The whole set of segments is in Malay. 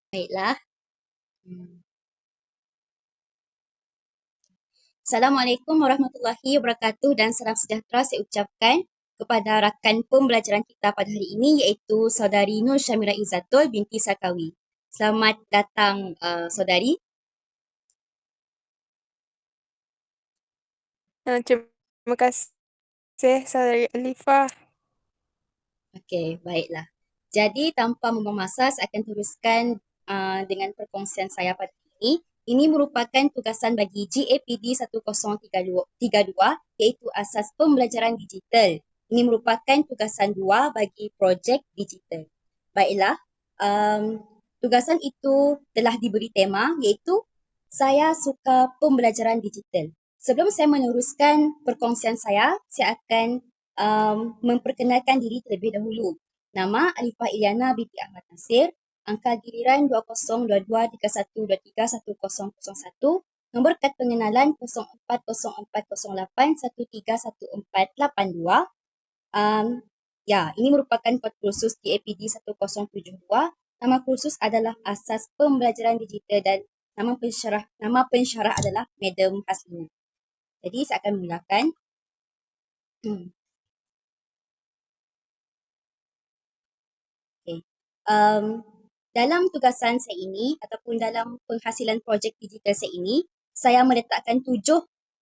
Baiklah. Hmm. Assalamualaikum warahmatullahi wabarakatuh dan salam sejahtera saya ucapkan kepada rakan pembelajaran kita pada hari ini iaitu saudari Nur Syamira Izzatul binti Sarkawi. Selamat datang saudari. Terima kasih, Saudari Alifah. Okey, baiklah. Jadi tanpa membuang masa saya akan teruskan dengan perkongsian saya pada hari ini. Ini merupakan tugasan bagi GAPD 1032 iaitu asas pembelajaran digital. Ini merupakan tugasan 2 bagi projek digital. Baiklah, um, tugasan itu telah diberi tema iaitu saya suka pembelajaran digital. Sebelum saya meneruskan perkongsian saya akan memperkenalkan diri terlebih dahulu. Nama Alifah Iliana binti Ahmad Nasir, angka giliran 202231231001, nombor kad pengenalan 040408131482. Ini merupakan kod kursus GAPD 1072. Nama kursus adalah Asas Pembelajaran Digital dan nama pensyarah adalah Madam Haslina. Jadi saya akan mulakan. Okay. Dalam tugasan saya ini ataupun dalam penghasilan projek digital saya ini, saya meletakkan 7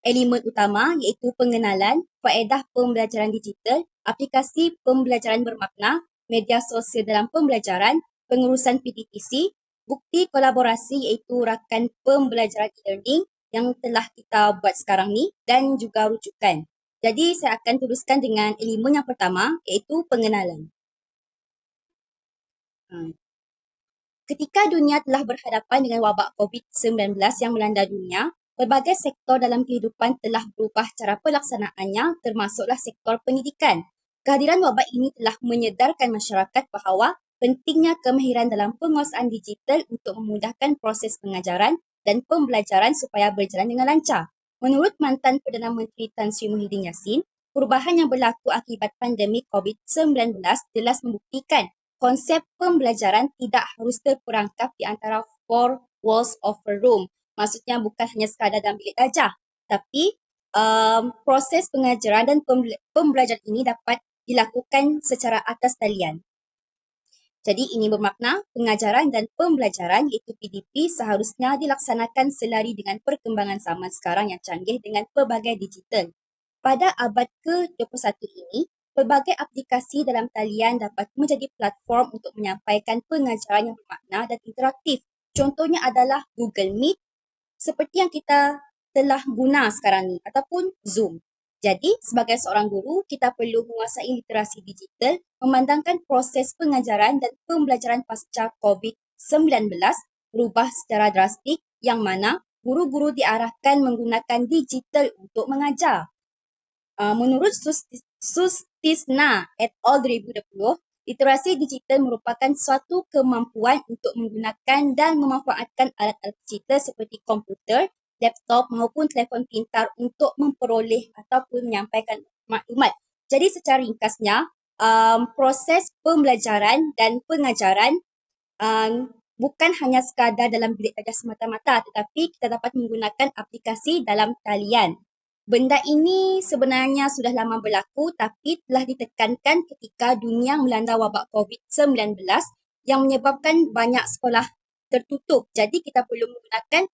elemen utama iaitu pengenalan, faedah pembelajaran digital, aplikasi pembelajaran bermakna, media sosial dalam pembelajaran, pengurusan PTTC, bukti kolaborasi iaitu rakan pembelajaran e-learning yang telah kita buat sekarang ni dan juga rujukan. Jadi saya akan teruskan dengan elemen yang pertama iaitu pengenalan. Ketika dunia telah berhadapan dengan wabak COVID-19 yang melanda dunia, pelbagai sektor dalam kehidupan telah berubah cara pelaksanaannya termasuklah sektor pendidikan. Kehadiran wabak ini telah menyedarkan masyarakat bahawa pentingnya kemahiran dalam penguasaan digital untuk memudahkan proses pengajaran dan pembelajaran supaya berjalan dengan lancar. Menurut mantan Perdana Menteri Tan Sri Muhyiddin Yassin, perubahan yang berlaku akibat pandemik COVID-19 jelas membuktikan konsep pembelajaran tidak harus terperangkap di antara four walls of a room. Maksudnya bukan hanya sekadar dalam bilik darjah, tapi proses pengajaran dan pembelajaran ini dapat dilakukan secara atas talian. Jadi ini bermakna pengajaran dan pembelajaran iaitu PDP seharusnya dilaksanakan selari dengan perkembangan zaman sekarang yang canggih dengan pelbagai digital. Pada abad ke-21 ini, pelbagai aplikasi dalam talian dapat menjadi platform untuk menyampaikan pengajaran yang bermakna dan interaktif. Contohnya adalah Google Meet seperti yang kita telah guna sekarang ni ataupun Zoom. Jadi, sebagai seorang guru, kita perlu menguasai literasi digital, memandangkan proses pengajaran dan pembelajaran pasca COVID-19 berubah secara drastik yang mana guru-guru diarahkan menggunakan digital untuk mengajar. Menurut Sustisna et al. 2020, literasi digital merupakan suatu kemampuan untuk menggunakan dan memanfaatkan alat-alat digital seperti komputer, laptop maupun telefon pintar untuk memperoleh ataupun menyampaikan maklumat. Jadi secara ringkasnya, proses pembelajaran dan pengajaran bukan hanya sekadar dalam bilik darjah semata-mata tetapi kita dapat menggunakan aplikasi dalam talian. Benda ini sebenarnya sudah lama berlaku tapi telah ditekankan ketika dunia melanda wabak COVID-19 yang menyebabkan banyak sekolah tertutup. Jadi kita perlu menggunakan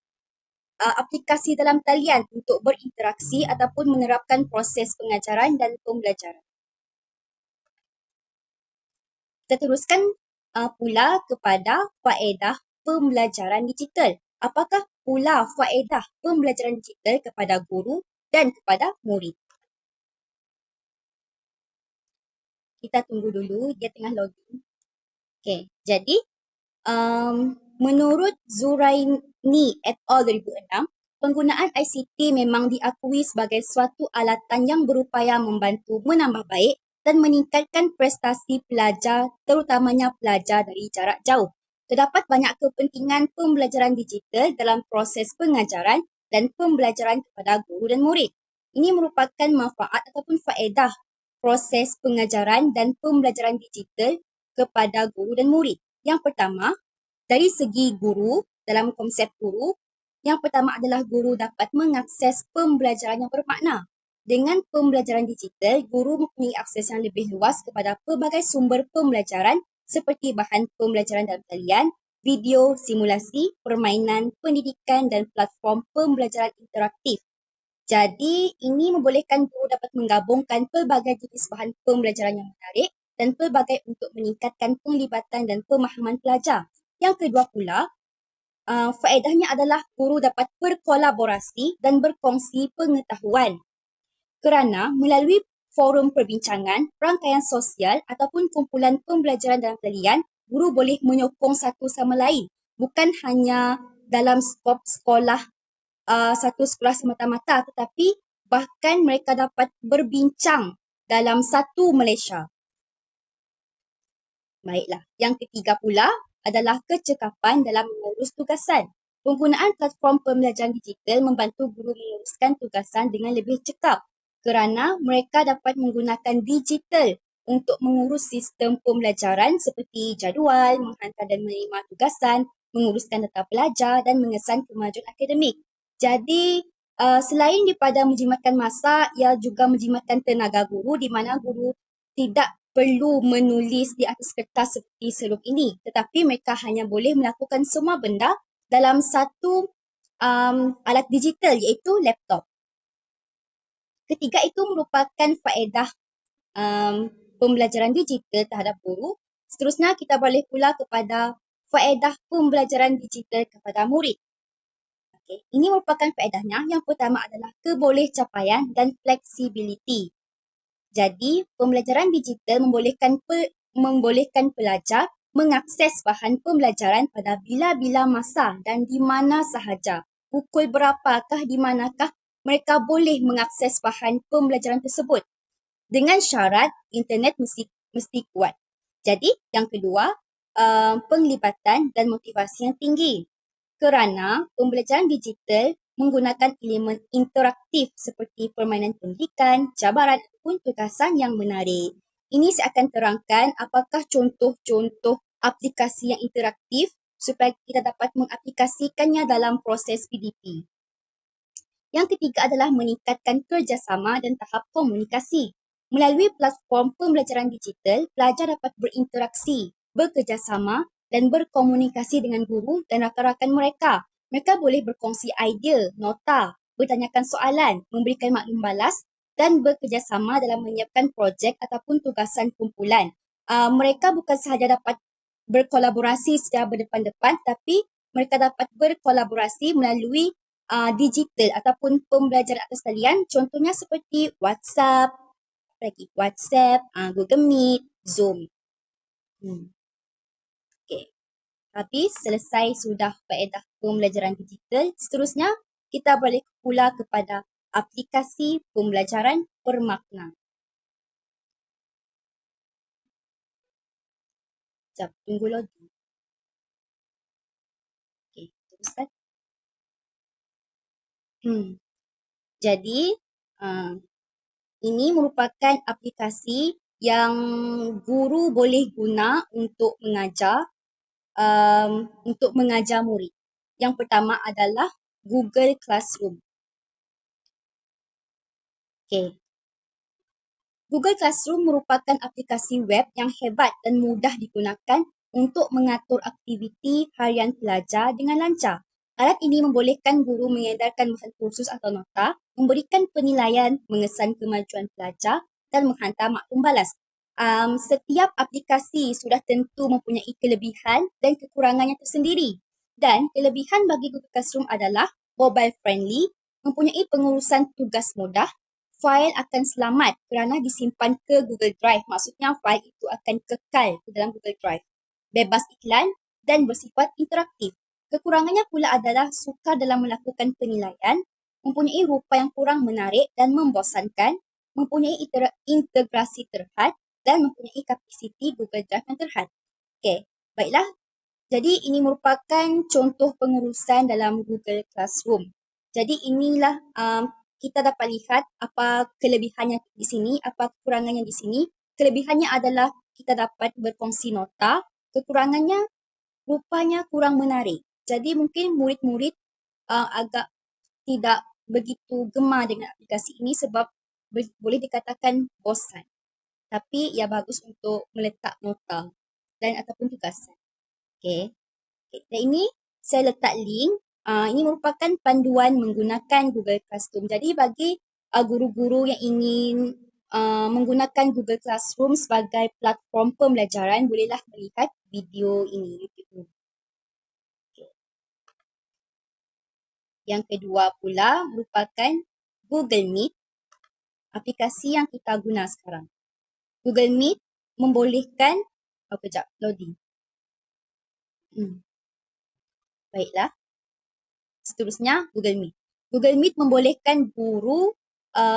aplikasi dalam talian untuk berinteraksi ataupun menerapkan proses pengajaran dan pembelajaran. Kita teruskan pula kepada faedah pembelajaran digital. Apakah pula faedah pembelajaran digital kepada guru dan kepada murid? Kita tunggu dulu, dia tengah login. Okey, jadi menurut Zuraini et al. 2006, penggunaan ICT memang diakui sebagai suatu alatan yang berupaya membantu menambah baik dan meningkatkan prestasi pelajar, terutamanya pelajar dari jarak jauh. Terdapat banyak kepentingan pembelajaran digital dalam proses pengajaran dan pembelajaran kepada guru dan murid. Ini merupakan manfaat ataupun faedah proses pengajaran dan pembelajaran digital kepada guru dan murid. Yang pertama, Dari segi guru, dalam konsep guru, yang pertama adalah guru dapat mengakses pembelajaran yang bermakna. Dengan pembelajaran digital, guru mempunyai akses yang lebih luas kepada pelbagai sumber pembelajaran seperti bahan pembelajaran dalam talian, video, simulasi, permainan, pendidikan dan platform pembelajaran interaktif. Jadi, ini membolehkan guru dapat menggabungkan pelbagai jenis bahan pembelajaran yang menarik dan pelbagai untuk meningkatkan penglibatan dan pemahaman pelajar. Yang kedua pula, faedahnya adalah guru dapat berkolaborasi dan berkongsi pengetahuan. Kerana melalui forum perbincangan, rangkaian sosial ataupun kumpulan pembelajaran dalam talian, guru boleh menyokong satu sama lain. Bukan hanya dalam skop sekolah, satu sekolah semata-mata, tetapi bahkan mereka dapat berbincang dalam satu Malaysia. Baiklah, yang ketiga pula adalah kecekapan dalam mengurus tugasan. Penggunaan platform pembelajaran digital membantu guru menguruskan tugasan dengan lebih cekap kerana mereka dapat menggunakan digital untuk mengurus sistem pembelajaran seperti jadual, menghantar dan menerima tugasan, menguruskan data pelajar dan mengesan kemajuan akademik. Jadi, selain daripada menjimatkan masa, ia juga menjimatkan tenaga guru di mana guru tidak perlu menulis di atas kertas seperti sebelum ini. Tetapi mereka hanya boleh melakukan semua benda dalam satu alat digital iaitu laptop. Ketiga itu merupakan faedah pembelajaran digital terhadap guru. Seterusnya kita boleh pula kepada faedah pembelajaran digital kepada murid. Okay. Ini merupakan faedahnya. Yang pertama adalah kebolehcapaian dan fleksibiliti. Jadi, pembelajaran digital membolehkan pelajar mengakses bahan pembelajaran pada bila-bila masa dan di mana sahaja. Pukul berapakah, di manakah mereka boleh mengakses bahan pembelajaran tersebut. Dengan syarat internet mesti kuat. Jadi, yang kedua, penglibatan dan motivasi yang tinggi. Kerana pembelajaran digital menggunakan elemen interaktif seperti permainan pendidikan, cabaran ataupun tugasan yang menarik. Ini saya akan terangkan apakah contoh-contoh aplikasi yang interaktif supaya kita dapat mengaplikasikannya dalam proses PDP. Yang ketiga adalah meningkatkan kerjasama dan tahap komunikasi. Melalui platform pembelajaran digital, pelajar dapat berinteraksi, bekerjasama dan berkomunikasi dengan guru dan rakan-rakan mereka. Mereka boleh berkongsi idea, nota, bertanyakan soalan, memberikan maklum balas dan bekerjasama dalam menyiapkan projek ataupun tugasan kumpulan. Mereka bukan sahaja dapat berkolaborasi secara berdepan-depan, tapi mereka dapat berkolaborasi melalui digital ataupun pembelajaran atas talian. Contohnya seperti WhatsApp, Google Meet, Zoom. Okay. Habis, selesai sudah faedah pembelajaran digital. Seterusnya, kita boleh pula kepada aplikasi pembelajaran bermakna. Sekejap, tunggu lagi. Okay, teruskan. Jadi, ini merupakan aplikasi yang guru boleh guna untuk mengajar murid. Yang pertama adalah Google Classroom. Okay. Google Classroom merupakan aplikasi web yang hebat dan mudah digunakan untuk mengatur aktiviti harian pelajar dengan lancar. Alat ini membolehkan guru mengedarkan bahan kursus atau nota, memberikan penilaian, mengesan kemajuan pelajar dan menghantar maklum balas. Setiap aplikasi sudah tentu mempunyai kelebihan dan kekurangannya tersendiri. Dan kelebihan bagi Google Classroom adalah mobile friendly, mempunyai pengurusan tugas mudah, fail akan selamat kerana disimpan ke Google Drive. Maksudnya fail itu akan kekal ke dalam Google Drive. Bebas iklan dan bersifat interaktif. Kekurangannya pula adalah sukar dalam melakukan penilaian, mempunyai rupa yang kurang menarik dan membosankan, mempunyai integrasi terhad dan mempunyai kapasiti Google Drive yang terhad. Okey, baiklah. Jadi ini merupakan contoh pengurusan dalam Google Classroom. Jadi inilah kita dapat lihat apa kelebihannya di sini, apa kekurangannya di sini. Kelebihannya adalah kita dapat berkongsi nota. Kekurangannya rupanya kurang menarik. Jadi mungkin murid-murid agak tidak begitu gemar dengan aplikasi ini sebab boleh dikatakan bosan. Tapi ia bagus untuk meletak nota dan ataupun tugasan. Okey. Dan ini saya letak link. Ini merupakan panduan menggunakan Google Classroom. Jadi bagi guru-guru yang ingin menggunakan Google Classroom sebagai platform pembelajaran, bolehlah melihat video ini. YouTube. Okay. Yang kedua pula merupakan Google Meet, aplikasi yang kita guna sekarang. Google Meet membolehkan, kejap, loading. Baiklah. Seterusnya, Google Meet. Google Meet membolehkan guru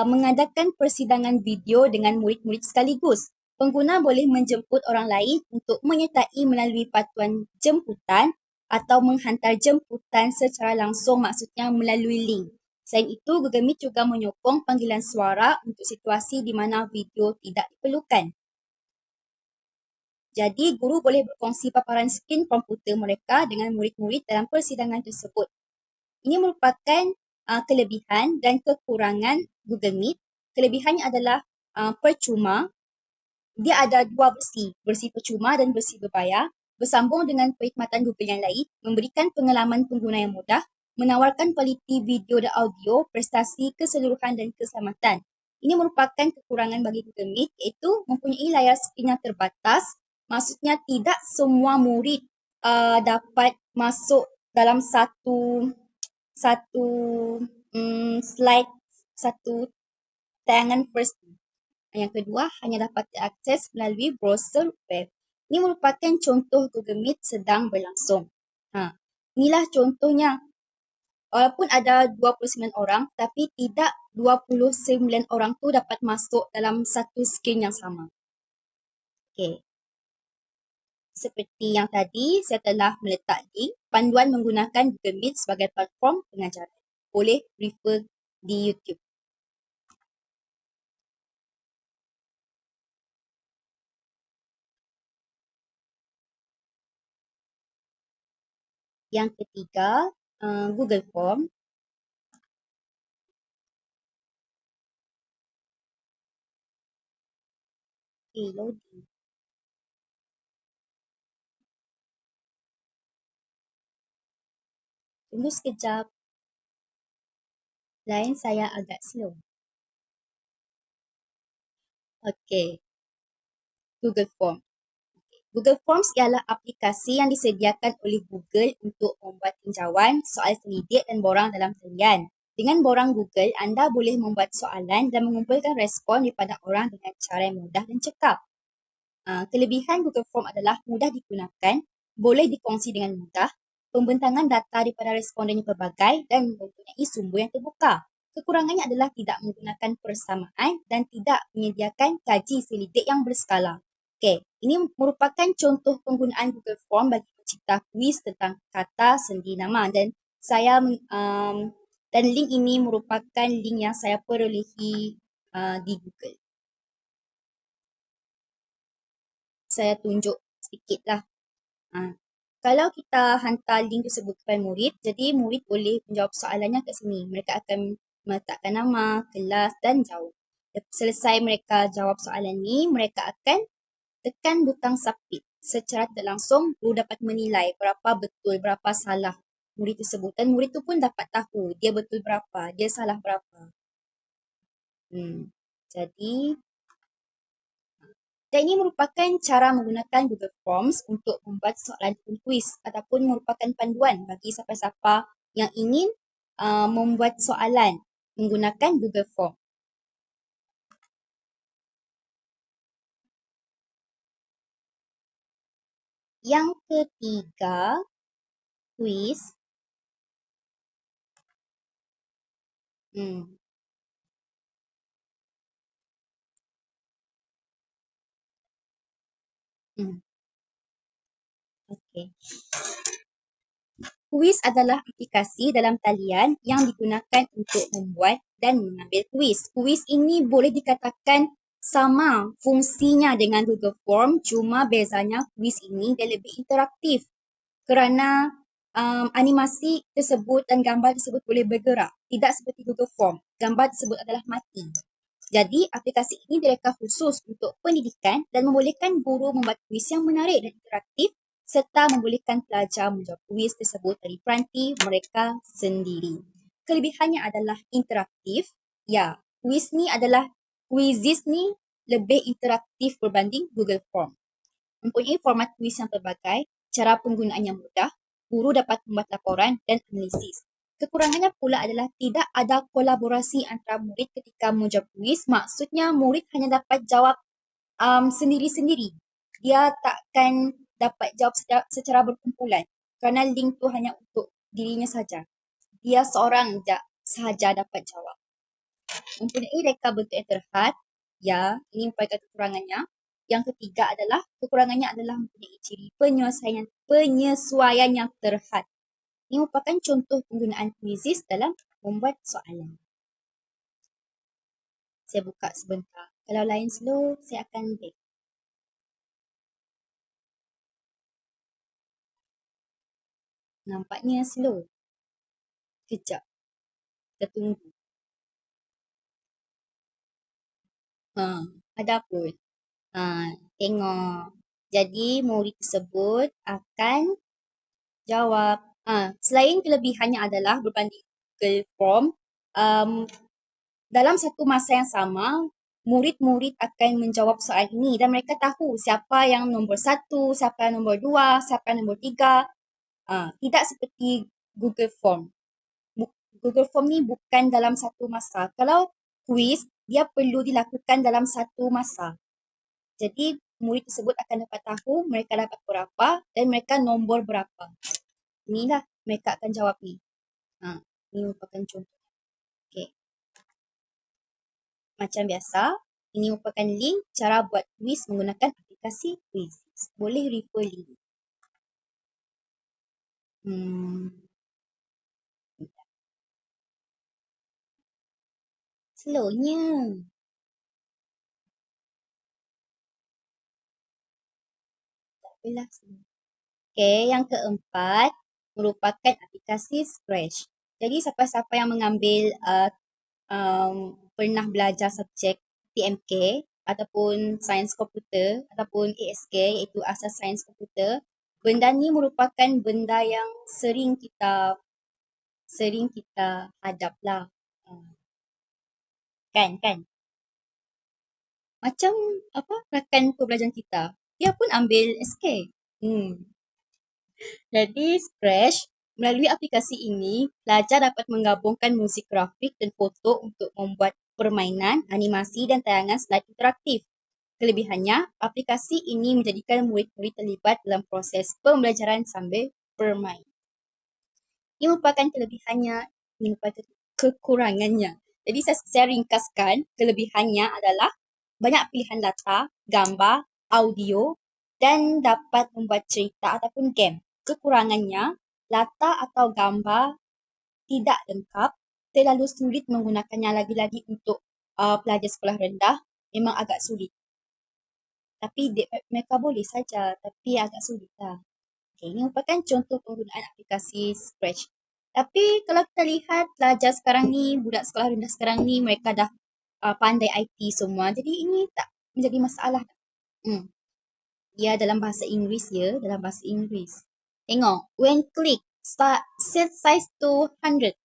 mengadakan persidangan video dengan murid-murid sekaligus. Pengguna boleh menjemput orang lain untuk menyertai melalui patuan jemputan atau menghantar jemputan secara langsung, maksudnya melalui link. Selain itu, Google Meet juga menyokong panggilan suara untuk situasi di mana video tidak diperlukan. Jadi, guru boleh berkongsi paparan skrin komputer mereka dengan murid-murid dalam persidangan tersebut. Ini merupakan kelebihan dan kekurangan Google Meet. Kelebihannya adalah percuma. Dia ada dua versi percuma dan versi berbayar. Bersambung dengan perkhidmatan Google yang lain, memberikan pengalaman pengguna yang mudah, menawarkan kualiti video dan audio, prestasi keseluruhan dan keselamatan. Ini merupakan kekurangan bagi Google Meet iaitu mempunyai layar skrin yang terbatas. Maksudnya tidak semua murid dapat masuk dalam satu slide, satu tayangan first. Yang kedua, hanya dapat diakses melalui browser web. Ini merupakan contoh Google Meet sedang berlangsung. Inilah contohnya. Walaupun ada 29 orang, tapi tidak 29 orang tu dapat masuk dalam satu skrin yang sama. Okey. Seperti yang tadi, saya telah meletak link panduan menggunakan Google Meet sebagai platform pengajaran. Boleh refer di YouTube. Yang ketiga, Google Form. Loading. Tunggu sekejap. Line saya agak slow. Okey. Google Form. Google Forms ialah aplikasi yang disediakan oleh Google untuk membuat tinjauan, soal selidik dan borang dalam talian. Dengan borang Google, anda boleh membuat soalan dan mengumpulkan respon daripada orang dengan cara yang mudah dan cekap. Kelebihan Google Form adalah mudah digunakan, boleh dikongsi dengan mudah, pembentangan data daripada responden yang pelbagai dan mempunyai sumber yang terbuka. Kekurangannya adalah tidak menggunakan persamaan dan tidak menyediakan kaji selidik yang berskala. Okey, ini merupakan contoh penggunaan Google Form bagi mencipta kuis tentang kata, sendi, nama dan dan link ini merupakan link yang saya perolehi di Google. Saya tunjuk sedikitlah. Kalau kita hantar link tersebut kepada murid, jadi murid boleh menjawab soalannya kat sini. Mereka akan meletakkan nama, kelas dan jawab. Selesai mereka jawab soalan ni, mereka akan tekan butang submit. Secara tidak langsung, guru dapat menilai berapa betul, berapa salah murid tersebut. Dan murid tu pun dapat tahu dia betul berapa, dia salah berapa. Jadi, dan ini merupakan cara menggunakan Google Forms untuk membuat soalan kuis ataupun merupakan panduan bagi siapa-siapa yang ingin membuat soalan menggunakan Google Form. Yang ketiga, kuis. Okey. Kuis adalah aplikasi dalam talian yang digunakan untuk membuat dan mengambil kuis. Kuis ini boleh dikatakan sama fungsinya dengan Google Form, cuma bezanya kuis ini dia lebih interaktif. kerana animasi tersebut dan gambar tersebut boleh bergerak. Tidak seperti Google Form. Gambar tersebut adalah mati. Jadi, aplikasi ini direka khusus untuk pendidikan dan membolehkan guru membuat kuis yang menarik dan interaktif serta membolehkan pelajar menjawab kuis tersebut dari peranti mereka sendiri. Kelebihannya adalah interaktif. Ya, quizzes ni lebih interaktif berbanding Google Form. Mempunyai format kuis yang pelbagai, cara penggunaannya mudah, guru dapat membuat laporan dan analisis. Kekurangannya pula adalah tidak ada kolaborasi antara murid ketika menjawab kuis. Maksudnya murid hanya dapat jawab sendiri-sendiri. Dia takkan dapat jawab secara berkumpulan kerana link tu hanya untuk dirinya saja. Dia seorang sahaja dapat jawab. Mempunyai reka bentuk yang terhad, ya, ini merupakan kekurangannya. Yang ketiga adalah, kekurangannya adalah mempunyai ciri penyesuaian yang terhad. Ini merupakan contoh penggunaan quizzes dalam membuat soalan. Saya buka sebentar. Kalau lain slow, saya akan back. Nampaknya slow. Kejap. Kita tunggu. Ada pun. Tengok. Jadi, murid tersebut akan jawab. Selain kelebihannya adalah berbanding Google Form, dalam satu masa yang sama, murid-murid akan menjawab soalan ini dan mereka tahu siapa yang nombor 1, siapa yang nombor 2, siapa yang nombor 3. Tidak seperti Google Form. Google Form ni bukan dalam satu masa. Kalau quiz, dia perlu dilakukan dalam satu masa. Jadi, murid tersebut akan dapat tahu mereka dapat berapa dan mereka nombor berapa. Inilah mereka akan jawab ni. Ini merupakan contoh. Okay. Macam biasa, ini merupakan link cara buat quiz menggunakan aplikasi quiz. Boleh refer link. Slownya. Tak apalah. Okay, yang keempat merupakan aplikasi Scratch. Jadi siapa-siapa yang mengambil pernah belajar subjek TMK ataupun sains komputer ataupun ASK iaitu asas sains komputer, benda ni merupakan benda yang sering kita hadap lah. Kan? Macam rakan pembelajaran kita. Dia pun ambil SK. Jadi Scratch, melalui aplikasi ini, pelajar dapat menggabungkan muzik grafik dan foto untuk membuat permainan, animasi dan tayangan slide interaktif. Kelebihannya, aplikasi ini menjadikan murid-murid terlibat dalam proses pembelajaran sambil bermain. Ini merupakan kelebihannya, ini merupakan kekurangannya. Jadi saya ringkaskan, kelebihannya adalah banyak pilihan data, gambar, audio dan dapat membuat cerita ataupun game. Kekurangannya, data atau gambar tidak lengkap, terlalu sulit menggunakannya lagi-lagi untuk pelajar sekolah rendah, memang agak sulit. Tapi mereka boleh saja, tapi agak sulit lah. Okay, ini merupakan contoh penggunaan aplikasi Scratch. Tapi kalau kita lihat pelajar sekarang ni, budak sekolah rendah sekarang ni, mereka dah pandai IT semua. Jadi ini tak menjadi masalah. Ya, dalam bahasa Inggeris ya, dalam bahasa Inggeris. Tengok, when click, set size to 100.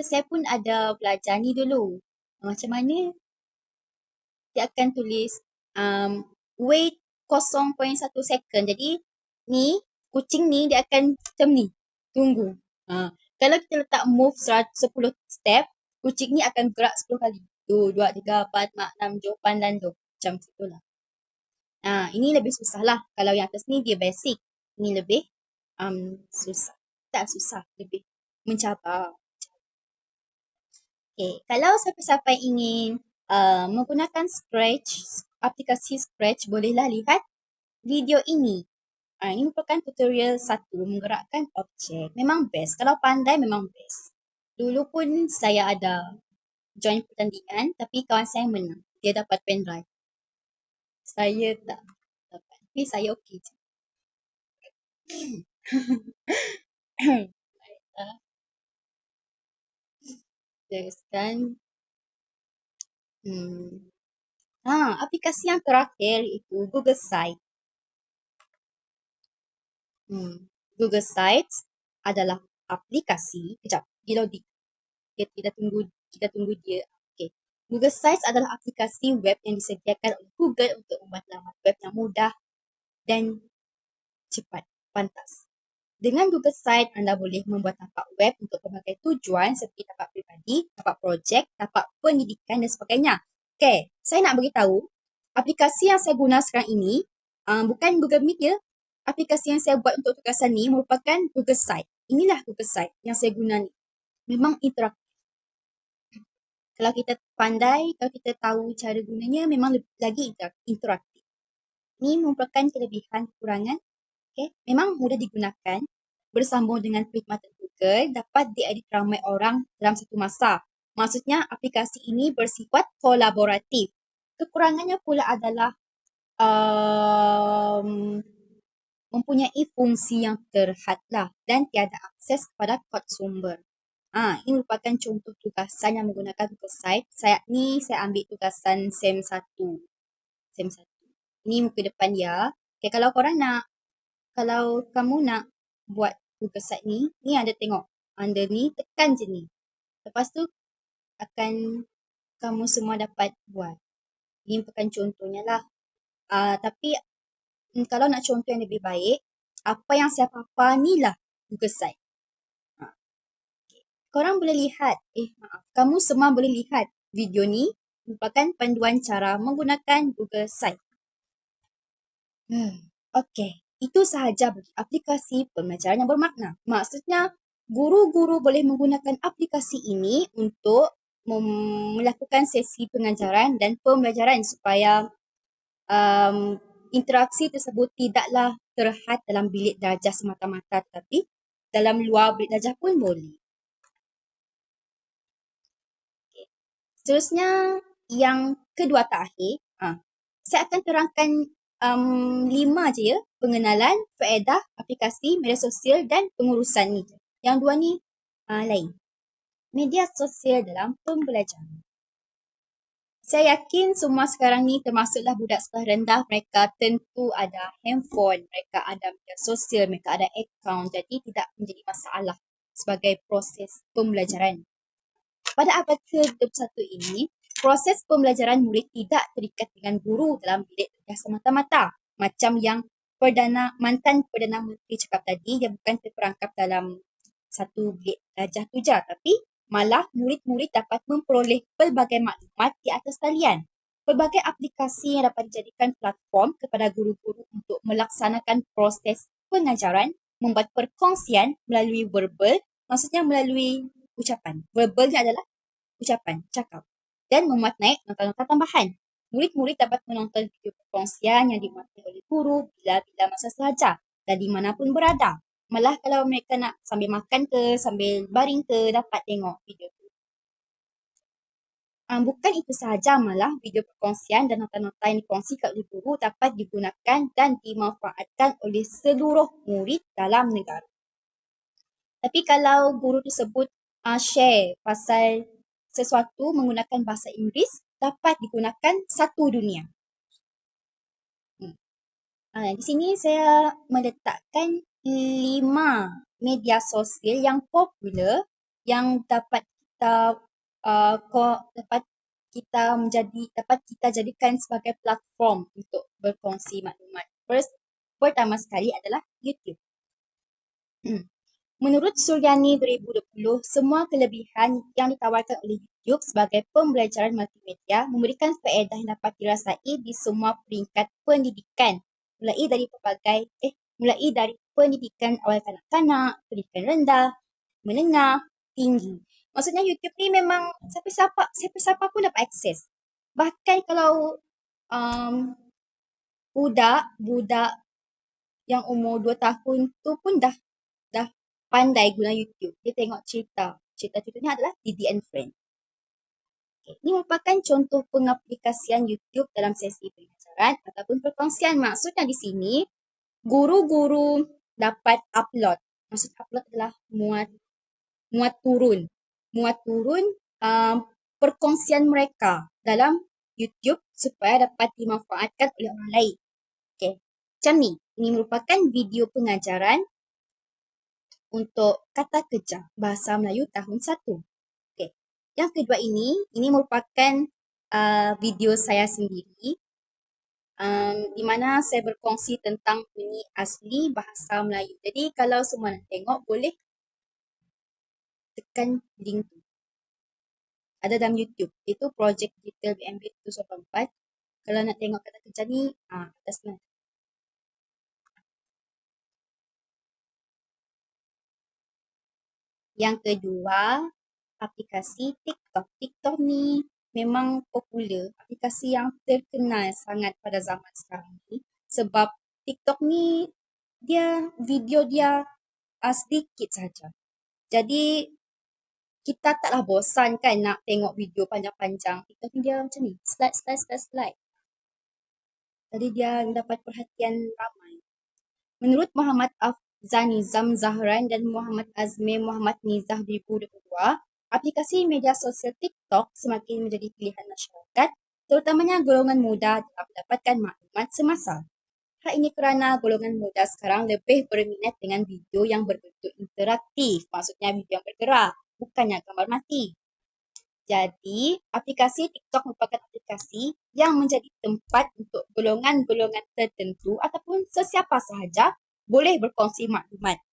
Saya pun ada belajar ni dulu. Macam mana? Dia akan tulis wait 0.1 second. Jadi ni kucing ni dia akan macam ni. Tunggu. Kalau kita letak move 10 step, kucing ni akan gerak 10 kali. 1, 2, 3, 4, 5, 6, 7, 8 dan 2. Macam tu lah. Ini lebih susah lah. Kalau yang atas ni dia basic. Ini lebih susah. Tak susah. Lebih mencabar. Okay. Kalau siapa-siapa ingin menggunakan Scratch, aplikasi Scratch, bolehlah lihat video ini. Ini merupakan tutorial 1, menggerakkan objek. Memang best. Kalau pandai memang best. Dulu pun saya ada join pertandingan, tapi kawan saya menang. Dia dapat pen drive. Saya tak dapat. Tapi saya okey je. Baiklah, teruskan. Hmm. Aplikasi yang terakhir iaitu Google Sites. Google Sites adalah aplikasi. Kejap, kita tunggu dia. Okay. Google Sites adalah aplikasi web yang disediakan oleh Google untuk membuat laman web yang mudah dan cepat, pantas. Dengan Google Sites, anda boleh membuat tapak web untuk berbagai tujuan seperti tapak peribadi, tapak projek, tapak pendidikan dan sebagainya. Okay, saya nak beritahu, aplikasi yang saya guna sekarang ini bukan Google Meet ya. Aplikasi yang saya buat untuk tugasan ni merupakan Google Sites. Inilah Google Sites yang saya guna ni. Memang interaktif. Kalau kita pandai, kalau kita tahu cara gunanya, memang lagi interaktif. Ini merupakan kelebihan kekurangan. Okay. Memang mudah digunakan, bersambung dengan perkhidmatan Google, dapat diedit ramai orang dalam satu masa. Maksudnya aplikasi ini bersifat kolaboratif. Kekurangannya pula adalah mempunyai fungsi yang terhadlah dan tiada akses kepada kod sumber. Ini merupakan contoh tugasan yang menggunakan Google Sites. Saya ambil tugasan SEM 1. SEM 1. Ini muka depan dia. Okay, kalau kamu nak buat Google Sites ni anda tengok. Anda ni tekan je ni. Lepas tu akan kamu semua dapat buat. Ini merupakan contohnya lah. Tapi kalau nak contoh yang lebih baik, apa yang saya papar ni lah Google Sites. Korang boleh lihat, kamu semua boleh lihat video ni merupakan panduan cara menggunakan Google Sites. Okey, itu sahaja bagi aplikasi pembelajaran yang bermakna. Maksudnya, guru-guru boleh menggunakan aplikasi ini untuk melakukan sesi pengajaran dan pembelajaran supaya interaksi tersebut tidaklah terhad dalam bilik darjah semata-mata, tetapi dalam luar bilik darjah pun boleh. Seterusnya, yang kedua terakhir, saya akan terangkan 5 je ya, pengenalan, faedah, aplikasi, media sosial dan pengurusan ni. Yang dua ni lain. Media sosial dalam pembelajaran. Saya yakin semua sekarang ni termasuklah budak sekolah rendah, mereka tentu ada handphone, mereka ada media sosial, mereka ada akaun, jadi tidak menjadi masalah sebagai proses pembelajaran. Pada abad ke-21 ini, proses pembelajaran murid tidak terikat dengan guru dalam bilik darjah semata-mata. Macam yang mantan Perdana Menteri cakap tadi, dia bukan terperangkap dalam satu bilik darjah tu je, tapi malah murid-murid dapat memperoleh pelbagai maklumat di atas talian. Pelbagai aplikasi yang dapat dijadikan platform kepada guru-guru untuk melaksanakan proses pengajaran, membuat perkongsian melalui verbal, maksudnya melalui ucapan. Verbal ni adalah ucapan, cakap. Dan memuat naik nota-nota tambahan. Murid-murid dapat menonton video perkongsian yang dimuatkan oleh guru bila-bila masa sahaja dan di mana pun berada. Malah kalau mereka nak sambil makan ke, sambil baring ke, dapat tengok video tu. Bukan itu sahaja, malah video perkongsian dan nota-nota yang dikongsikan oleh guru dapat digunakan dan dimanfaatkan oleh seluruh murid dalam negara. Tapi kalau guru tersebut share pasal sesuatu menggunakan bahasa Inggeris, dapat digunakan satu dunia. Di sini saya meletakkan 5 media sosial yang popular yang dapat kita jadikan sebagai platform untuk berkongsi maklumat. Pertama sekali adalah YouTube. Menurut Suryani 2020, semua kelebihan yang ditawarkan oleh YouTube sebagai pembelajaran multimedia memberikan faedah yang dapat dirasai di semua peringkat pendidikan, mulai dari pendidikan awal kanak-kanak, pendidikan rendah, menengah, tinggi. Maksudnya YouTube ni memang siapa-siapa pun dapat akses. Bahkan kalau budak yang umur 2 tahun tu pun dah pandai guna YouTube. Dia tengok cerita. Cerita-ceritanya adalah Didi and Friends. Ini merupakan contoh pengaplikasian YouTube dalam sesi pengajaran ataupun perkongsian. Maksudnya di sini, guru-guru dapat upload. Maksud upload adalah muat turun. Muat turun perkongsian mereka dalam YouTube supaya dapat dimanfaatkan oleh orang lain. Okey. Macam ni. Ini merupakan video pengajaran untuk kata kerja Bahasa Melayu tahun 1. Okey. Yang kedua ini merupakan video saya sendiri di mana saya berkongsi tentang bunyi asli bahasa Melayu. Jadi kalau semua nak tengok boleh tekan link tu. Ada dalam YouTube. Itu projek digital BMB 184. Kalau nak tengok kata kerja ni, atas ni. Yang kedua, aplikasi TikTok. TikTok ni memang popular. Aplikasi yang terkenal sangat pada zaman sekarang ni. Sebab TikTok ni video dia sedikit saja. Jadi kita taklah bosan kan nak tengok video panjang-panjang. TikTok ni dia macam ni. Slide. Jadi dia mendapat perhatian ramai. Menurut Muhammad Afzani Zahran dan Muhammad Azmi Muhammad Nizah 2022, aplikasi media sosial TikTok semakin menjadi pilihan masyarakat, terutamanya golongan muda dalam mendapatkan maklumat semasa. Hal ini kerana golongan muda sekarang lebih berminat dengan video yang berbentuk interaktif, maksudnya video yang bergerak, bukannya gambar mati. Jadi, aplikasi TikTok merupakan aplikasi yang menjadi tempat untuk golongan-golongan tertentu ataupun sesiapa sahaja boleh berkongsi maklumat.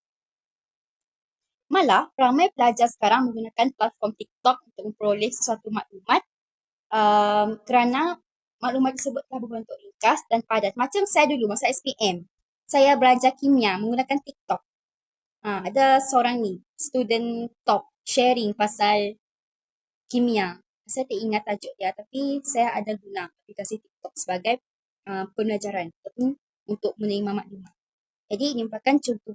Malah, ramai pelajar sekarang menggunakan platform TikTok untuk memperoleh sesuatu maklumat kerana maklumat tersebut telah berbentuk ringkas dan padat. Macam saya dulu masa SPM, saya belajar kimia menggunakan TikTok. Ada seorang ni, student top, sharing pasal kimia. Saya tak ingat tajuk dia, tapi saya ada guna aplikasi TikTok sebagai pembelajaran ataupun untuk menerima maklumat. Jadi ini merupakan contoh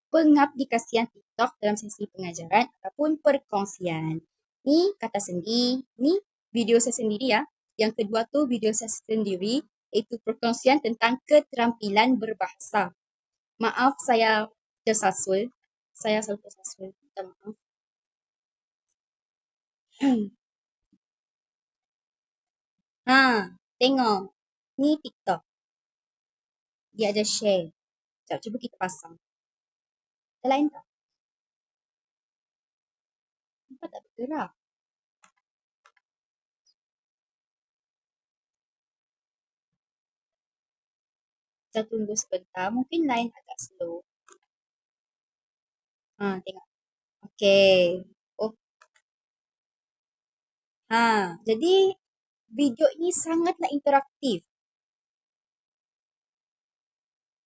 pengaplikasian TikTok dalam sesi pengajaran ataupun perkongsian. Ni kata sendi, ni video saya sendiri ya. Yang kedua tu video saya sendiri, iaitu perkongsian tentang keterampilan berbahasa. Maaf saya tersasul. Saya selalu tersasul. Minta maaf. Tengok. Ni TikTok. Dia ada share. Sekejap, cuba kita pasang. Ada lain tak? Nampak tak bergerak? Kita tunggu sebentar. Mungkin lain agak slow. Tengok. Okey. Jadi video ini sangatlah interaktif.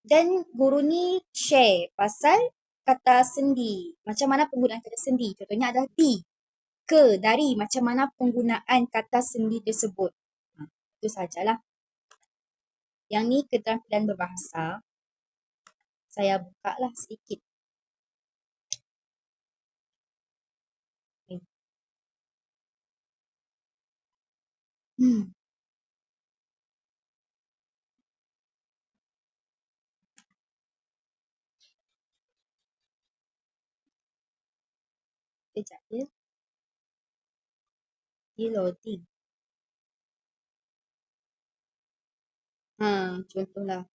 Dan guru ni share pasal kata sendi. Macam mana penggunaan kata sendi. Contohnya adalah di, ke, dari. Macam mana penggunaan kata sendi tersebut. Itu sajalah. Yang ni keterampilan berbahasa. Saya buka lah sedikit. Sekejap ya. Dia loading. Contohlah.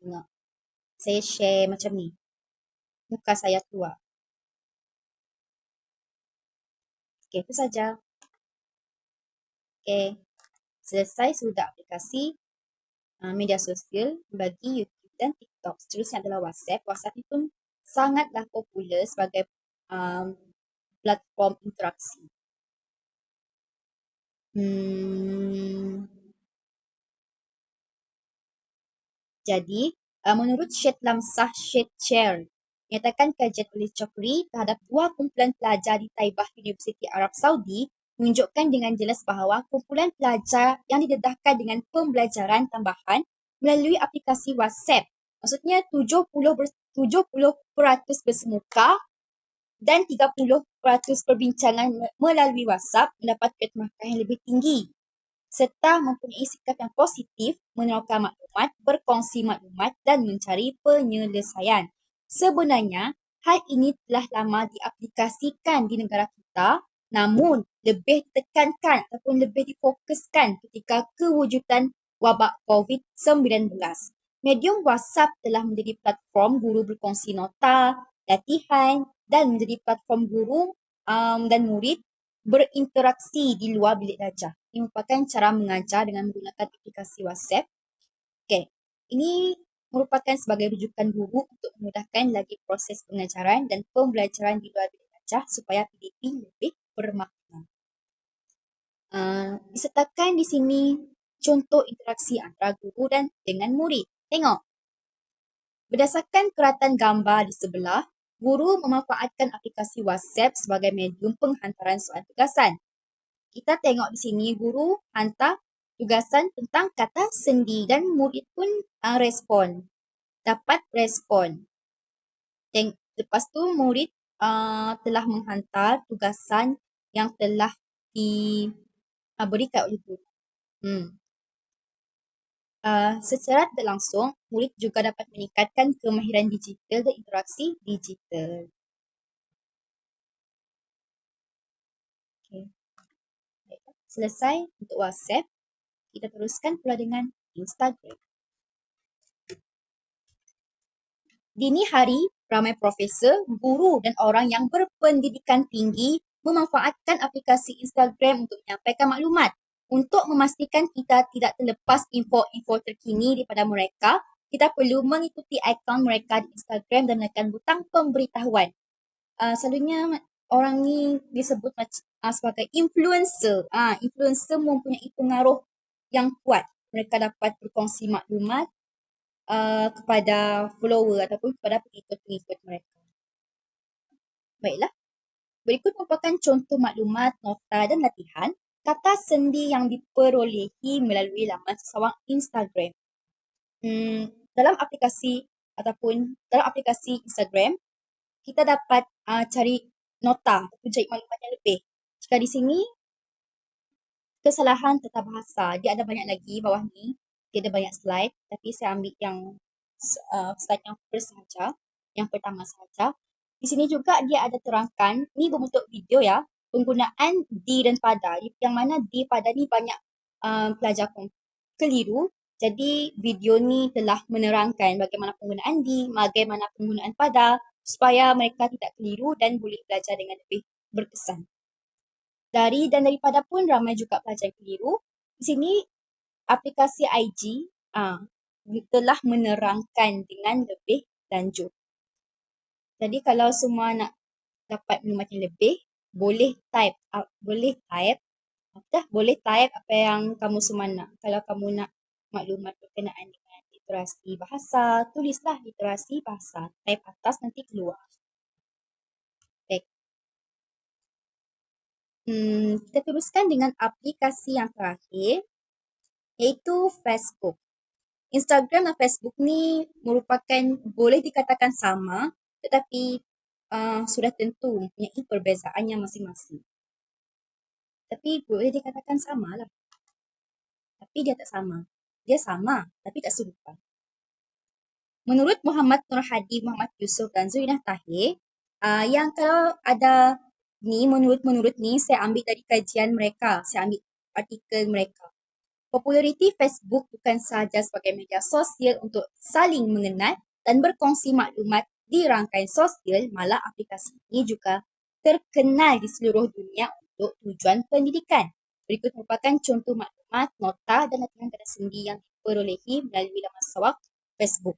Tengok. Saya share macam ni. Muka saya keluar. Okey, itu saja. Okey. Selesai sudah aplikasi media sosial bagi YouTube dan TikTok. Seterusnya adalah WhatsApp. WhatsApp ni pun sangatlah popular sebagai platform interaksi. Jadi, menurut Syed Lamsah Syed Chair, menyatakan kajian oleh Chokri terhadap 2 kumpulan pelajar di Taibah Universiti Arab Saudi menunjukkan dengan jelas bahawa kumpulan pelajar yang didedahkan dengan pembelajaran tambahan melalui aplikasi WhatsApp, maksudnya 70% bersemuka dan 30% perbincangan melalui WhatsApp mendapat peringkat yang lebih tinggi. serta mempunyai sikap yang positif, meneroka maklumat, berkongsi maklumat dan mencari penyelesaian. Sebenarnya, hal ini telah lama diaplikasikan di negara kita, namun lebih ditekankan ataupun lebih difokuskan ketika kewujudan wabak COVID-19. Medium WhatsApp telah menjadi platform guru berkongsi nota, latihan dan menjadi platform guru dan murid berinteraksi di luar bilik belajar. Ini merupakan cara mengajar dengan menggunakan aplikasi WhatsApp. Okey, ini merupakan sebagai rujukan guru untuk memudahkan lagi proses pengajaran dan pembelajaran di luar bilik belajar supaya PDP lebih bermakna. Disertakan di sini contoh interaksi antara guru dan dengan murid. Tengok. Berdasarkan keratan gambar di sebelah, guru memanfaatkan aplikasi WhatsApp sebagai medium penghantaran soalan tugasan. Kita tengok di sini guru hantar tugasan tentang kata sendi dan murid pun respon. Dapat respon. Lepas tu murid telah menghantar tugasan yang telah diberikan oleh guru. Secara tidak langsung, murid juga dapat meningkatkan kemahiran digital dan interaksi digital. Okay. Selesai untuk WhatsApp, kita teruskan pula dengan Instagram. Dini hari, ramai profesor, guru dan orang yang berpendidikan tinggi memanfaatkan aplikasi Instagram untuk menyampaikan maklumat. Untuk memastikan kita tidak terlepas info-info terkini daripada mereka, kita perlu mengikuti akaun mereka di Instagram dan menekan butang pemberitahuan. Selalunya orang ni disebut sebagai influencer. Influencer mempunyai pengaruh yang kuat. Mereka dapat berkongsi maklumat kepada follower ataupun kepada pengikut-pengikut mereka. Baiklah. Berikut merupakan contoh maklumat, nota dan latihan kata sendi yang diperolehi melalui laman sesawang Instagram. Dalam aplikasi Instagram, kita dapat cari nota ataupun cari maklumat yang lebih. Jika di sini kesalahan tata bahasa, dia ada banyak lagi bawah ni. Dia ada banyak slide, tapi saya ambil yang slide yang first sahaja, yang pertama sahaja. Di sini juga dia ada terangkan, ni berbentuk video ya, penggunaan di dan pada. Yang mana di pada ni banyak pelajar keliru. Jadi video ni telah menerangkan bagaimana penggunaan di, bagaimana penggunaan pada, supaya mereka tidak keliru dan boleh belajar dengan lebih berkesan. Dari dan daripada pun ramai juga pelajar yang keliru. Di sini aplikasi IG telah menerangkan dengan lebih lanjut. Jadi kalau semua nak dapat maklumat yang lebih, boleh type apa yang kamu semua nak. Kalau kamu nak maklumat berkenaan dengan literasi bahasa, tulislah literasi bahasa. Type atas nanti keluar. Baik. Kita teruskan dengan aplikasi yang terakhir, iaitu Facebook. Instagram dan Facebook ni merupakan boleh dikatakan sama, tetapi sudah tentu mempunyai perbezaannya masing-masing. Tapi boleh dikatakan sama lah. Tapi dia tak sama. Dia sama, tapi tak serupa. Menurut Muhammad Nur Hadi, Muhammad Yusof dan Zuinah Tahir, yang kalau ada ni, menurut ni, saya ambil dari kajian mereka. Saya ambil artikel mereka. Populariti Facebook bukan sahaja sebagai media sosial untuk saling mengenal dan berkongsi maklumat di rangkaian sosial, malah aplikasi ini juga terkenal di seluruh dunia untuk tujuan pendidikan. Berikut merupakan contoh maklumat, nota dan latihan kata sendi yang diperolehi melalui laman sawak Facebook.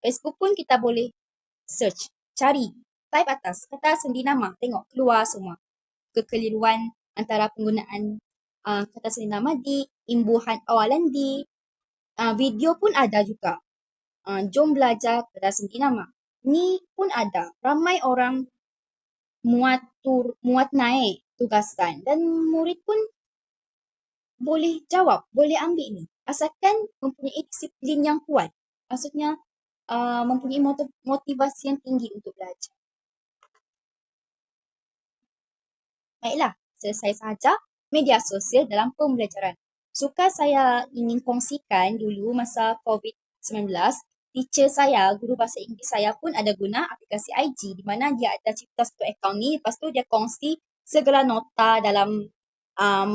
Facebook pun kita boleh search, cari, type atas, kata sendi nama, tengok keluar semua. Kekeliruan antara penggunaan kata sendi nama di, imbuhan awalan di, video pun ada juga. Jom belajar kata sendi nama. Ni pun ada. Ramai orang muat naik tugasan dan murid pun boleh jawab, boleh ambil ni. Asalkan mempunyai disiplin yang kuat. Maksudnya mempunyai motivasi yang tinggi untuk belajar. Baiklah, selesai sahaja media sosial dalam pembelajaran. Suka saya ingin kongsikan dulu masa COVID-19, teacher saya, guru bahasa Inggeris saya pun ada guna aplikasi IG di mana dia ada cipta satu akaun ni, lepas tu dia kongsi segala nota dalam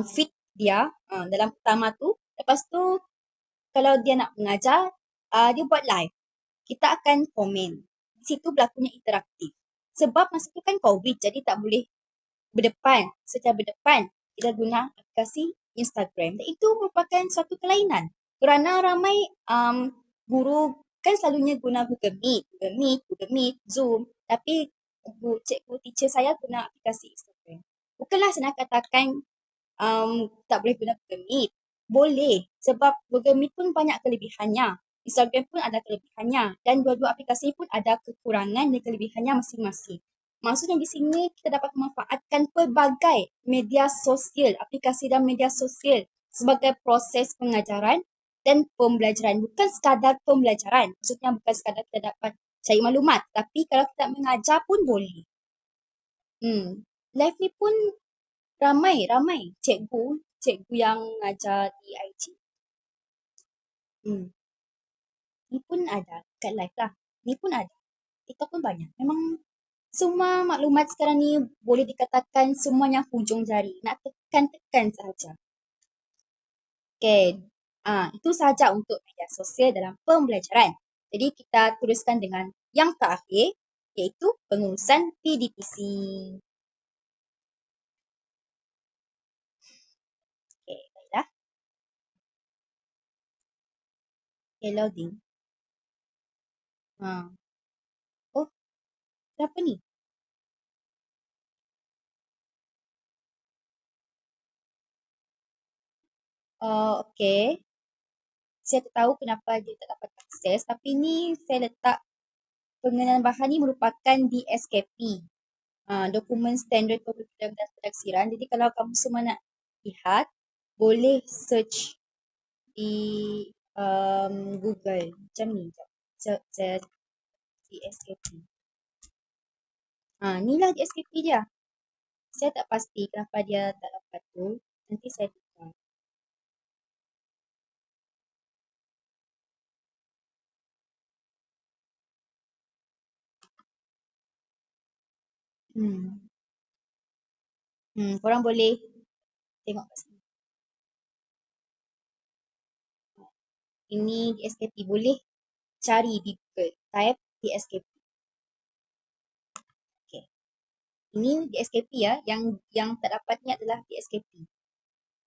feed dia, dalam pertama tu. Lepas tu kalau dia nak mengajar, dia buat live. Kita akan komen. Di situ berlakunya interaktif. Sebab masa tu kan COVID, jadi tak boleh secara berdepan, kita guna aplikasi Instagram. Dan itu merupakan suatu kelainan. Kerana ramai guru kan selalunya guna Google Meet, Zoom. Tapi cikgu teacher saya guna aplikasi Instagram. Bukanlah saya nak katakan tak boleh guna Google Meet. Boleh. Sebab Google Meet pun banyak kelebihannya. Instagram pun ada kelebihannya. Dan dua-dua aplikasi pun ada kekurangan dan kelebihannya masing-masing. Maksudnya di sini kita dapat memanfaatkan pelbagai media sosial, aplikasi dan media sosial sebagai proses pengajaran dan pembelajaran. Bukan sekadar pembelajaran. Maksudnya bukan sekadar kita dapat cari maklumat. Tapi kalau kita mengajar pun boleh. Live ni pun ramai cikgu yang ngajar di IG. Ni pun ada kat live lah. Ni pun ada. TikTok pun banyak. Memang semua maklumat sekarang ni boleh dikatakan semuanya hujung jari. Nak tekan-tekan sahaja. Okay. Itu sahaja untuk media sosial dalam pembelajaran. Jadi kita teruskan dengan yang terakhir, iaitu pengurusan PDPC. Okay, baiklah. Okay, loading. Oh, kenapa ni? Okay. Saya tak tahu kenapa dia tak dapat akses, tapi ni saya letak pengenalan bahan ni merupakan DSKP. Dokumen Standard Kurikulum dan Pentaksiran. Jadi kalau kamu semua nak lihat, boleh search di Google. Macam ni. Saya DSKP. Inilah DSKP dia. Saya tak pasti kenapa dia tak dapat tu. Nanti saya tukar. Korang boleh tengok kat sini. Ini DSKP. Boleh cari di Google. Type DSKP. Okay. Ini DSKP ya. Yang tak dapat ni adalah DSKP.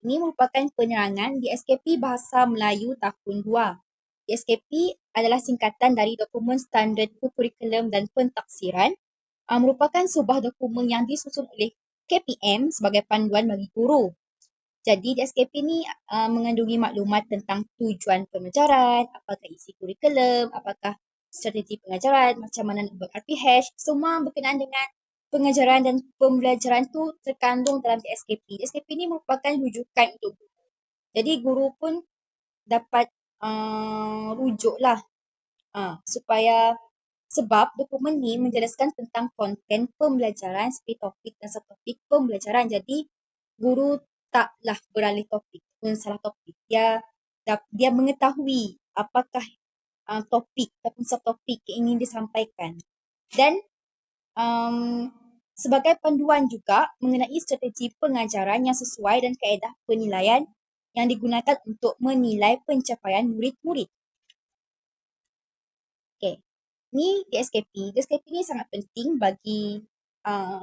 Ini merupakan penerangan DSKP Bahasa Melayu Tahun 2. DSKP adalah singkatan dari Dokumen Standard Kurikulum dan Pentaksiran. Merupakan sebuah dokumen yang disusun oleh KPM sebagai panduan bagi guru. Jadi DSKP ni mengandungi maklumat tentang tujuan pengajaran, apakah isi kurikulum, apakah strategi pengajaran, macam mana nak buat RPH, semua berkenaan dengan pengajaran dan pembelajaran tu terkandung dalam DSKP. DSKP ni merupakan rujukan untuk guru. Jadi guru pun dapat rujuk lah supaya sebab dokumen ni menjelaskan tentang konten pembelajaran seperti topik dan subtopik pembelajaran. Jadi guru taklah beralih topik pun salah topik. Dia mengetahui apakah topik ataupun subtopik yang ingin disampaikan. Dan sebagai panduan juga mengenai strategi pengajaran yang sesuai dan kaedah penilaian yang digunakan untuk menilai pencapaian murid-murid. Okay. Ni DSKP. DSKP ni sangat penting bagi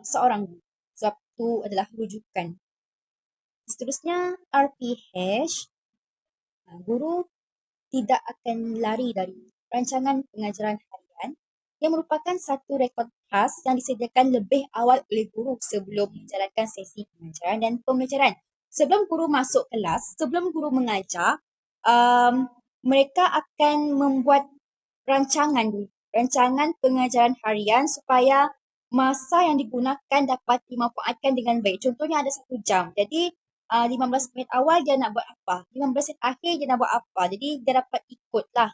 seorang guru. Sebab itu adalah rujukan. Seterusnya RPH. Guru tidak akan lari dari rancangan pengajaran harian yang merupakan satu rekod khas yang disediakan lebih awal oleh guru sebelum menjalankan sesi pengajaran dan pembelajaran. Sebelum guru masuk kelas, sebelum guru mengajar, mereka akan membuat rancangan pengajaran harian supaya masa yang digunakan dapat dimanfaatkan dengan baik. Contohnya ada 1 jam. Jadi 15 minit awal dia nak buat apa, 15 minit akhir dia nak buat apa. Jadi dia dapat ikutlah.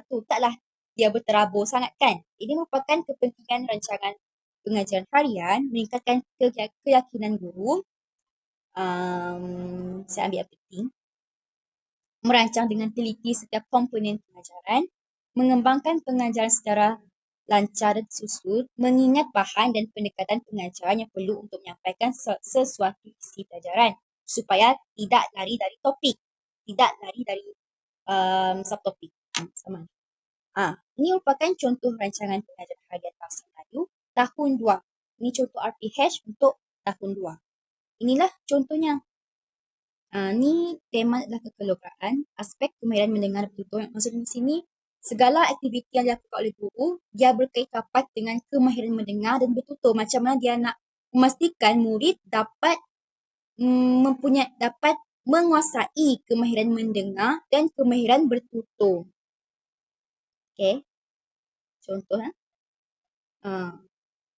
Tu taklah dia berterabur sangat kan. Ini merupakan kepentingan rancangan pengajaran harian meningkatkan keyakinan guru. Saya ambil yang penting. merancang dengan teliti setiap komponen pengajaran, mengembangkan pengajaran secara lancar dan tersusun, mengingat bahan dan pendekatan pengajaran yang perlu untuk menyampaikan sesuatu isi pelajaran supaya tidak lari dari topik, tidak lari dari subtopik. Sama. Ini merupakan contoh rancangan pengajaran harian bahasa Melayu tahun 2. Ini contoh RPH untuk tahun 2. Inilah contohnya. Ni tema adalah kekeluargaan, aspek kemahiran mendengar dan bertutur. Maksudnya di sini, segala aktiviti yang dilakukan oleh guru, dia berkait rapat dengan kemahiran mendengar dan bertutur. Macam mana dia nak memastikan murid dapat dapat menguasai kemahiran mendengar dan kemahiran bertutur. Okey. Contoh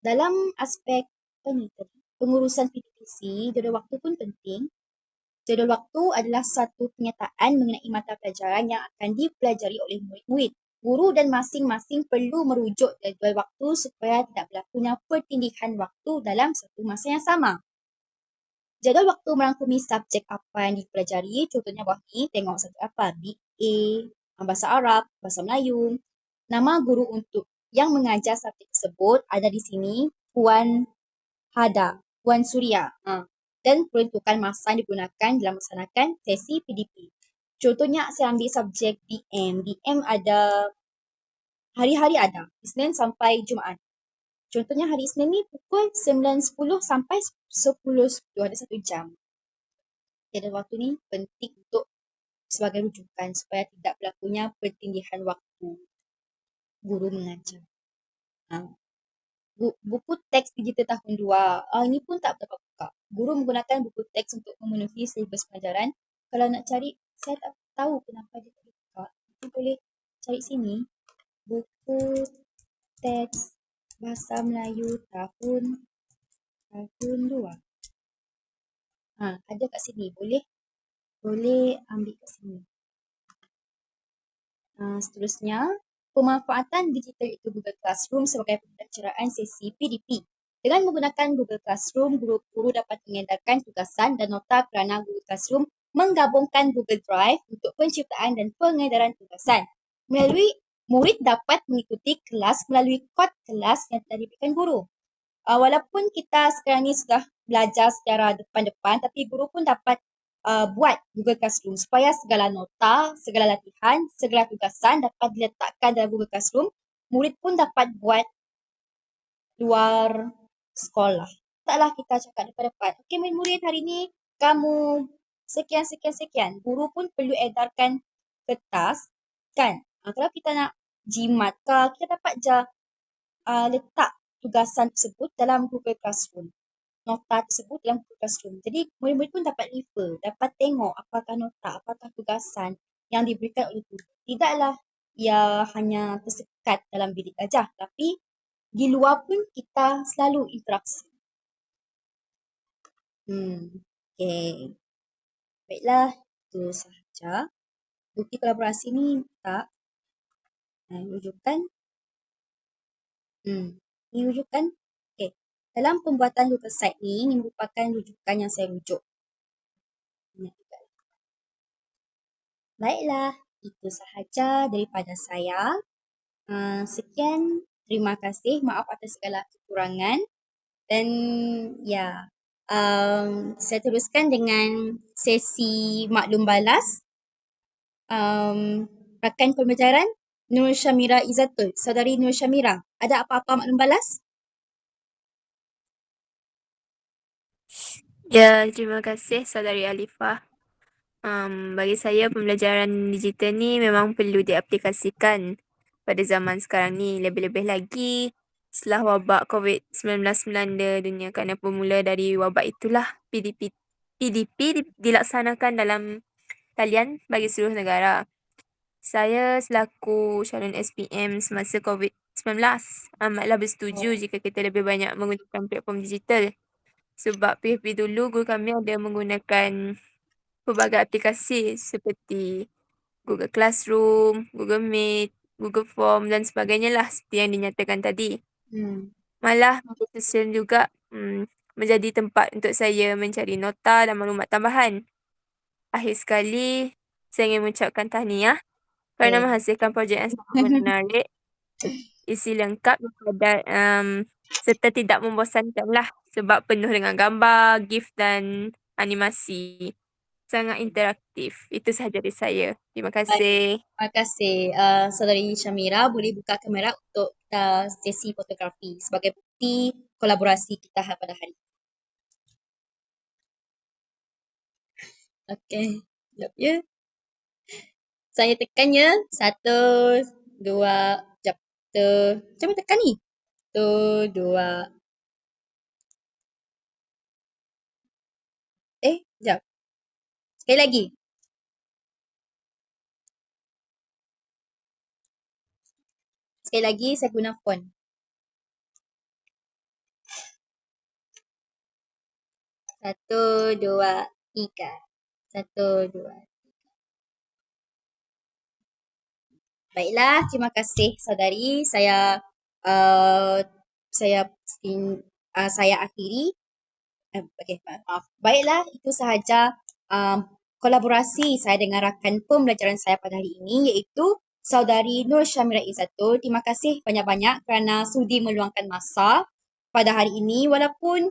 dalam aspek pengurusan PDPC, jadual waktu pun penting. Jadual waktu adalah satu kenyataan mengenai mata pelajaran yang akan dipelajari oleh murid-murid. Guru dan masing-masing perlu merujuk jadual waktu supaya tidak berlakunya pertindihan waktu dalam satu masa yang sama. Jadual waktu merangkumi subjek apa yang dipelajari. Contohnya bawah ni, tengok subjek apa. BA, Bahasa Arab, Bahasa Melayu. Nama guru untuk yang mengajar subjek tersebut ada di sini, Puan Hada, Puan Suria. Dan peruntukan masa yang digunakan dalam melaksanakan sesi PDP. Contohnya saya ambil subjek BM. BM ada, hari-hari ada, Isnin sampai Jumaat. Contohnya hari Isnin ni pukul 9.10 sampai 10.10, ada 1 jam. Jadi waktu ni penting untuk sebagai rujukan supaya tidak berlakunya pertindihan waktu guru mengajar. Buku teks digital tahun 2. Ini pun tak dapat buka. Guru menggunakan buku teks untuk memenuhi silibus pengajaran. Kalau nak cari, saya tak tahu kenapa dia tak buka. Tapi boleh cari sini. Buku teks Bahasa Melayu tahun 2. Ada kat sini. Boleh ambil kat sini. Seterusnya, pemanfaatan digital itu Google Classroom sebagai pembelajaran sesi PDP. Dengan menggunakan Google Classroom, guru dapat mengedarkan tugasan dan nota kerana Google Classroom menggabungkan Google Drive untuk penciptaan dan pengedaran tugasan. Melalui murid dapat mengikuti kelas melalui kod kelas yang telah diberikan guru. Walaupun kita sekarang ni sudah belajar secara depan-depan, tapi guru pun dapat buat Google Classroom supaya segala nota, segala latihan, segala tugasan dapat diletakkan dalam Google Classroom. Murid pun dapat buat luar sekolah. Taklah kita cakap depan-depan. Okey murid-murid, hari ni kamu sekian. Guru pun perlu edarkan kertas kan. Kalau kita nak jimat ke, kita dapat je letak tugasan tersebut dalam Google Classroom. Nota tersebut dalam Google Classroom. Jadi murid-murid pun dapat refer, dapat tengok apakah nota, apakah tugasan yang diberikan oleh guru. Tidaklah ia hanya tersekat dalam bilik saja, tapi di luar pun kita selalu interaksi. Okay. Baiklah, itu sahaja. Bukti kolaborasi ni tak. Rujukan. Ini rujukan. Okay. Dalam pembuatan Google Site ni, ini merupakan rujukan yang saya rujuk. Baiklah, itu sahaja daripada saya. Sekian, terima kasih. Maaf atas segala kekurangan. Dan saya teruskan dengan sesi maklum balas. Rakan pembelajaran Nur Syamira Izzatul. Saudari Nur Syamira, ada apa-apa maklum balas? Ya, terima kasih Saudari Alifah. Bagi saya pembelajaran digital ni memang perlu diaplikasikan pada zaman sekarang ni. Lebih-lebih lagi setelah wabak COVID-19 melanda dunia, kerana bermula dari wabak itulah PDP dilaksanakan dalam talian bagi seluruh negara. Saya selaku calon SPM semasa COVID-19 amatlah bersetuju jika kita lebih banyak menggunakan platform digital. Sebab PKP dulu guru kami ada menggunakan pelbagai aplikasi seperti Google Classroom, Google Meet, Google Form dan sebagainya lah seperti yang dinyatakan tadi. Malah media juga menjadi tempat untuk saya mencari nota dan maklumat tambahan. Akhir sekali, saya ingin mengucapkan tahniah kerana Okay. menghasilkan projek yang sangat menarik, isi lengkap dan padat, serta tidak membosankan lah sebab penuh dengan gambar, GIF dan animasi. Sangat interaktif. Itu sahaja dari saya. Terima Baik. kasih. Terima kasih. Saudari Syamira boleh buka kamera untuk kita sesi fotografi sebagai bukti kolaborasi kita pada hari ini. Okey. Sekejap ya. Saya tekan ya. 1, 2, sekejap. Macam mana tekan ni? 1, 2. Sekejap. Sekali lagi. Sekali lagi saya guna phone. 1, 2, 3. 1, 2. Baiklah, terima kasih saudari. Uh, saya akhiri. Okey, maaf. Baiklah, itu sahaja kolaborasi saya dengan rakan pembelajaran saya pada hari ini iaitu saudari Nur Syamira Izzatul. Terima kasih banyak-banyak kerana sudi meluangkan masa pada hari ini walaupun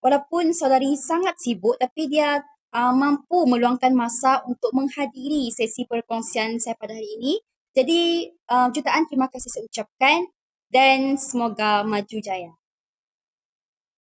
walaupun saudari sangat sibuk tapi dia mampu meluangkan masa untuk menghadiri sesi perkongsian saya pada hari ini. Jadi jutaan terima kasih saya ucapkan dan semoga maju jaya.